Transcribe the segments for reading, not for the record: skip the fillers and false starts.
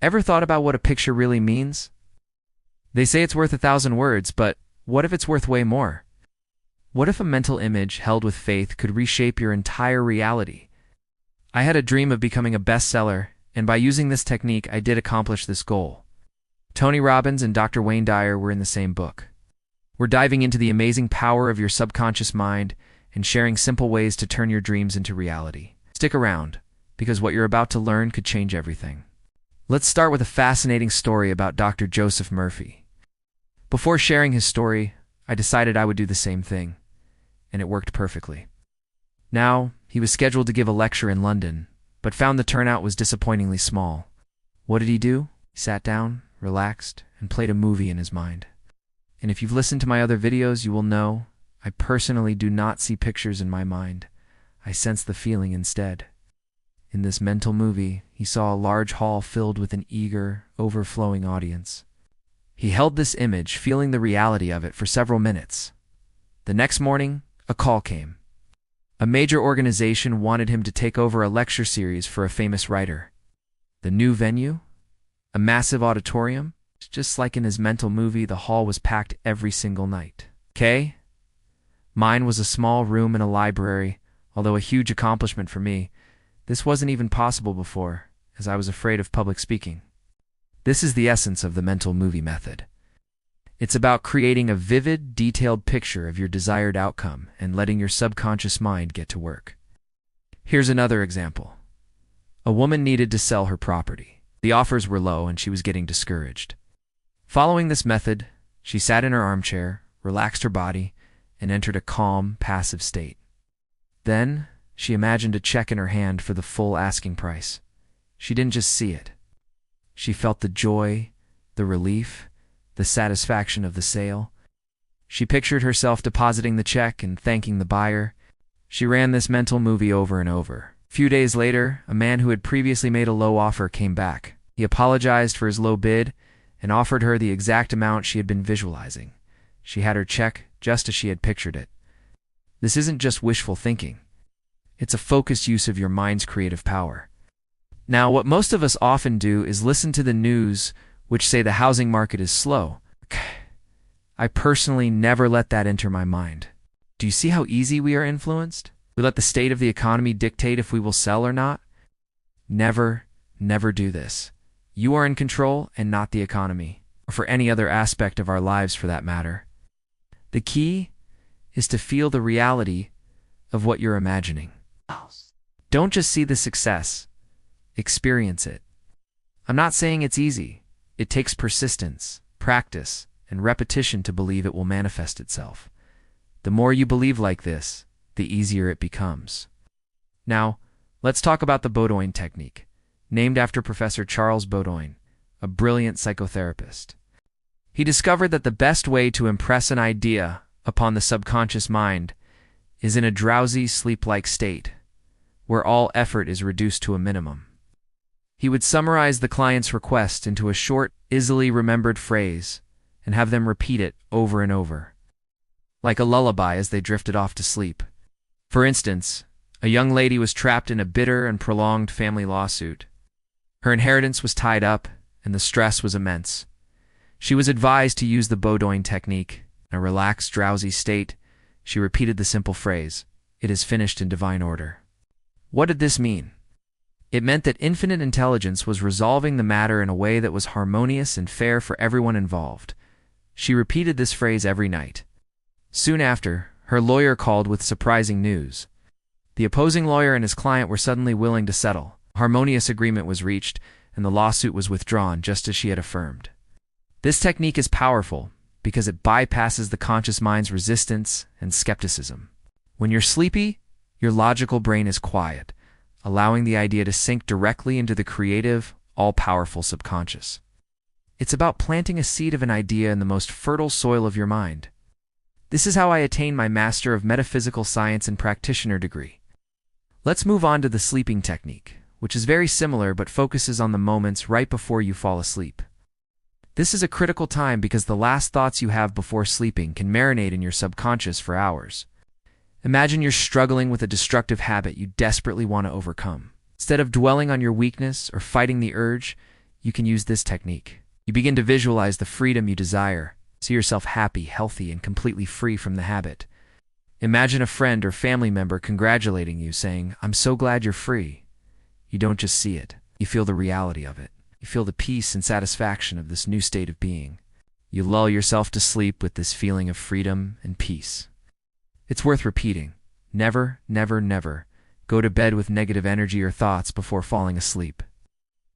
Ever thought about what a picture really means? They say it's worth 1,000 words, but what if it's worth way more? What if a mental image held with faith could reshape your entire reality? I had a dream of becoming a bestseller, and by using this technique, I did accomplish this goal. Tony Robbins and Dr. Wayne Dyer were in the same book. We're diving into the amazing power of your subconscious mind and sharing simple ways to turn your dreams into reality. Stick around, because what you're about to learn could change everything. Let's start with a fascinating story about Dr. Joseph Murphy. Before sharing his story, I decided I would do the same thing, and it worked perfectly. Now, he was scheduled to give a lecture in London, but found the turnout was disappointingly small. What did he do? He sat down, relaxed, and played a movie in his mind. And if you've listened to my other videos, you will know I personally do not see pictures in my mind. I sense the feeling instead. In this mental movie, he saw a large hall filled with an eager, overflowing audience. He held this image, feeling the reality of it for several minutes. The next morning, a call came. A major organization wanted him to take over a lecture series for a famous writer. The new venue? A massive auditorium? Just like in his mental movie, the hall was packed every single night. Okay? Mine was a small room in a library, although a huge accomplishment for me. This wasn't even possible before, as I was afraid of public speaking. This is the essence of the mental movie method. It's about creating a vivid, detailed picture of your desired outcome and letting your subconscious mind get to work. Here's another example. A woman needed to sell her property. The offers were low and she was getting discouraged. Following this method, she sat in her armchair, relaxed her body, and entered a calm, passive state. Then, she imagined a check in her hand for the full asking price. She didn't just see it. She felt the joy, the relief, the satisfaction of the sale. She pictured herself depositing the check and thanking the buyer. She ran this mental movie over and over. A few days later, a man who had previously made a low offer came back. He apologized for his low bid and offered her the exact amount she had been visualizing. She had her check just as she had pictured it. This isn't just wishful thinking. It's a focused use of your mind's creative power. Now, what most of us often do is listen to the news which say the housing market is slow. I personally never let that enter my mind. Do you see how easy we are influenced? We let the state of the economy dictate if we will sell or not. Never, never do this. You are in control and not the economy, or for any other aspect of our lives for that matter. The key is to feel the reality of what you're imagining. Don't just see the success, experience it. I'm not saying it's easy. It takes persistence, practice, and repetition to believe it will manifest itself. The more you believe like this, the easier it becomes. Now, let's talk about the Baudoin technique, named after Professor Charles Baudoin, a brilliant psychotherapist. He discovered that the best way to impress an idea upon the subconscious mind is in a drowsy, sleep-like state, where all effort is reduced to a minimum. He would summarize the client's request into a short, easily remembered phrase and have them repeat it over and over, like a lullaby as they drifted off to sleep. For instance, a young lady was trapped in a bitter and prolonged family lawsuit. Her inheritance was tied up, and the stress was immense. She was advised to use the Baudoin technique. In a relaxed, drowsy state, she repeated the simple phrase, "It is finished in divine order." What did this mean? It meant that infinite intelligence was resolving the matter in a way that was harmonious and fair for everyone involved. She repeated this phrase every night. Soon after, her lawyer called with surprising news. The opposing lawyer and his client were suddenly willing to settle. A harmonious agreement was reached, and the lawsuit was withdrawn just as she had affirmed. This technique is powerful because it bypasses the conscious mind's resistance and skepticism. When you're sleepy, your logical brain is quiet, allowing the idea to sink directly into the creative, all-powerful subconscious. It's about planting a seed of an idea in the most fertile soil of your mind. This is how I attained my Master of Metaphysical Science and Practitioner degree. Let's move on to the sleeping technique, which is very similar but focuses on the moments right before you fall asleep. This is a critical time because the last thoughts you have before sleeping can marinate in your subconscious for hours. Imagine you're struggling with a destructive habit you desperately want to overcome. Instead of dwelling on your weakness or fighting the urge, you can use this technique. You begin to visualize the freedom you desire. See yourself happy, healthy, and completely free from the habit. Imagine a friend or family member congratulating you, saying, "I'm so glad you're free." You don't just see it. You feel the reality of it. You feel the peace and satisfaction of this new state of being. You lull yourself to sleep with this feeling of freedom and peace. It's worth repeating. Never, never, never go to bed with negative energy or thoughts before falling asleep.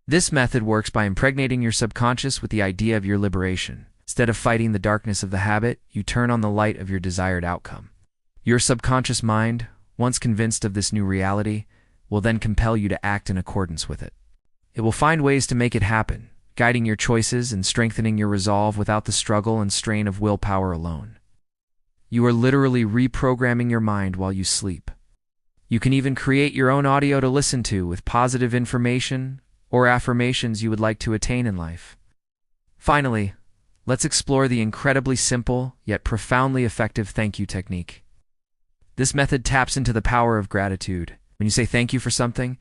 This method works by impregnating your subconscious with the idea of your liberation. Instead of fighting the darkness of the habit, you turn on the light of your desired outcome. Your subconscious mind, once convinced of this new reality, will then compel you to act in accordance with it. It will find ways to make it happen, guiding your choices and strengthening your resolve without the struggle and strain of willpower alone. You are literally reprogramming your mind while you sleep. You can even create your own audio to listen to with positive information or affirmations you would like to attain in life. Finally, let's explore the incredibly simple yet profoundly effective thank you technique. This method taps into the power of gratitude. When you say thank you for something,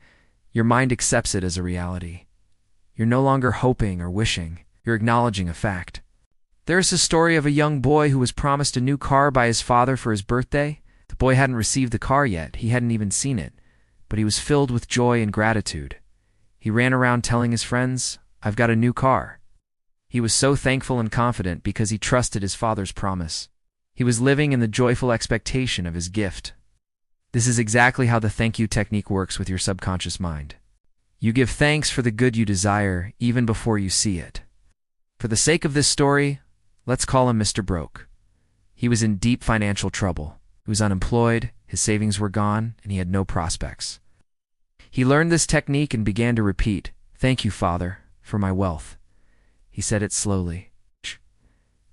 your mind accepts it as a reality. You're no longer hoping or wishing, you're acknowledging a fact. There is a story of a young boy who was promised a new car by his father for his birthday. The boy hadn't received the car yet, he hadn't even seen it, but he was filled with joy and gratitude. He ran around telling his friends, "I've got a new car." He was so thankful and confident because he trusted his father's promise. He was living in the joyful expectation of his gift. This is exactly how the thank you technique works with your subconscious mind. You give thanks for the good you desire even before you see it. For the sake of this story, let's call him Mr. Broke. He was in deep financial trouble. He was unemployed, his savings were gone, and he had no prospects. He learned this technique and began to repeat, "Thank you, Father, for my wealth." He said it slowly,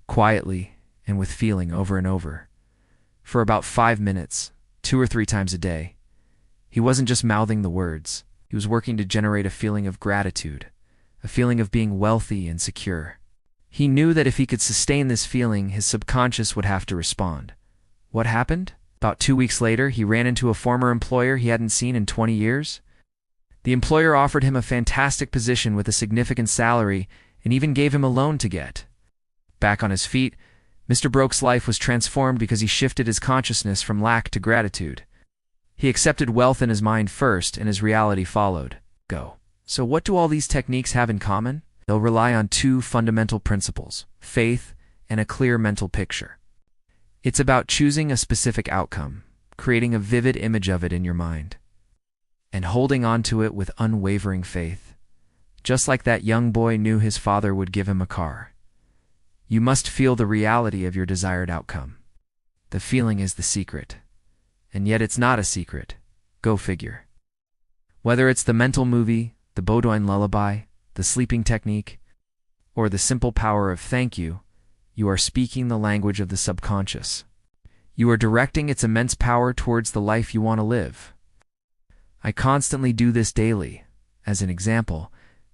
quietly, and with feeling over and over. For about 5 minutes, 2 or 3 times a day. He wasn't just mouthing the words. He was working to generate a feeling of gratitude, a feeling of being wealthy and secure. He knew that if he could sustain this feeling, his subconscious would have to respond. What happened? About 2 weeks later, he ran into a former employer he hadn't seen in 20 years. The employer offered him a fantastic position with a significant salary and even gave him a loan to get. Back on his feet, Mr. Broke's life was transformed because he shifted his consciousness from lack to gratitude. He accepted wealth in his mind first, and his reality followed. Go. So what do all these techniques have in common? They'll rely on 2 fundamental principles: faith and a clear mental picture. It's about choosing a specific outcome, creating a vivid image of it in your mind, and holding on to it with unwavering faith. Just like that young boy knew his father would give him a car. You must feel the reality of your desired outcome. The feeling is the secret. And yet it's not a secret. Go figure. Whether it's the mental movie, the Baudouin lullaby, the sleeping technique, or the simple power of thank you, you are speaking the language of the subconscious. You are directing its immense power towards the life you want to live. I constantly do this daily. As an example,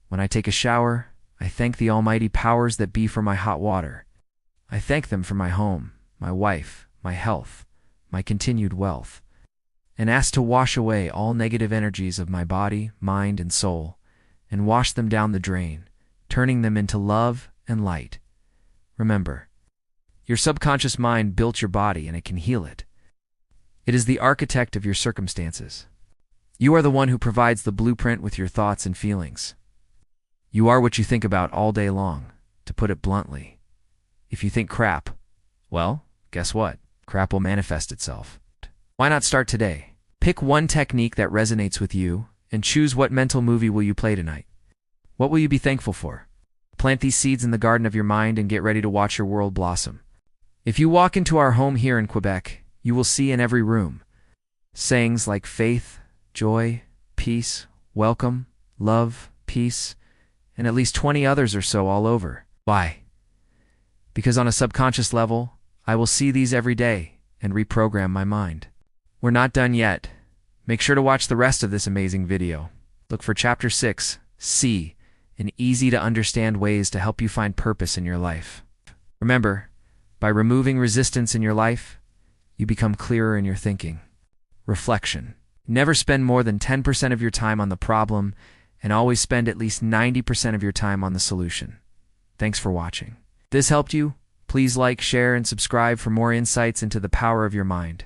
when I take a shower, I thank the almighty powers that be for my hot water. I thank them for my home, my wife, my health, my continued wealth, and ask to wash away all negative energies of my body, mind, and soul, and wash them down the drain, turning them into love and light. Remember, your subconscious mind built your body and it can heal it. It is the architect of your circumstances. You are the one who provides the blueprint with your thoughts and feelings. You are what you think about all day long, to put it bluntly. If you think crap, well, guess what? Crap will manifest itself. Why not start today? Pick one technique that resonates with you and choose what mental movie will you play tonight. What will you be thankful for? Plant these seeds in the garden of your mind and get ready to watch your world blossom. If you walk into our home here in Quebec, you will see in every room sayings like faith, joy, peace, welcome, love, peace, and at least 20 others or so all over. Why? Because on a subconscious level, I will see these every day and reprogram my mind. We're not done yet. Make sure to watch the rest of this amazing video. Look for Chapter 6, C, in easy-to-understand ways to help you find purpose in your life. Remember, by removing resistance in your life, you become clearer in your thinking. Reflection. Never spend more than 10% of your time on the problem and always spend at least 90% of your time on the solution. Thanks for watching. If this helped you, please like, share, and subscribe for more insights into the power of your mind.